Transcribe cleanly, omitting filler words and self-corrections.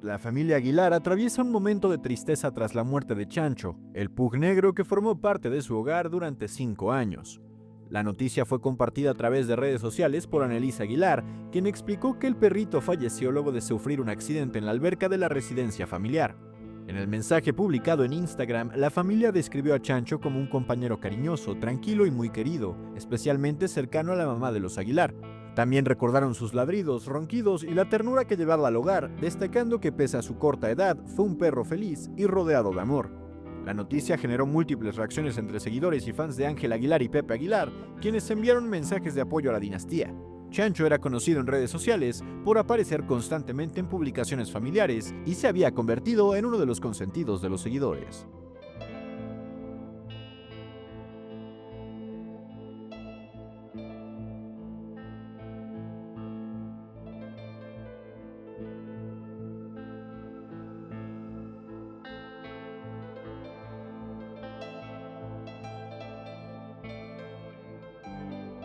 La familia Aguilar atraviesa un momento de tristeza tras la muerte de Chancho, el pug negro que formó parte de su hogar durante 5 años. La noticia fue compartida a través de redes sociales por Annelise Aguilar, quien explicó que el perrito falleció luego de sufrir un accidente en la alberca de la residencia familiar. En el mensaje publicado en Instagram, la familia describió a Chancho como un compañero cariñoso, tranquilo y muy querido, especialmente cercano a la mamá de los Aguilar. También recordaron sus ladridos, ronquidos y la ternura que llevaba al hogar, destacando que pese a su corta edad, fue un perro feliz y rodeado de amor. La noticia generó múltiples reacciones entre seguidores y fans de Ángel Aguilar y Pepe Aguilar, quienes enviaron mensajes de apoyo a la dinastía. Chancho era conocido en redes sociales por aparecer constantemente en publicaciones familiares y se había convertido en uno de los consentidos de los seguidores.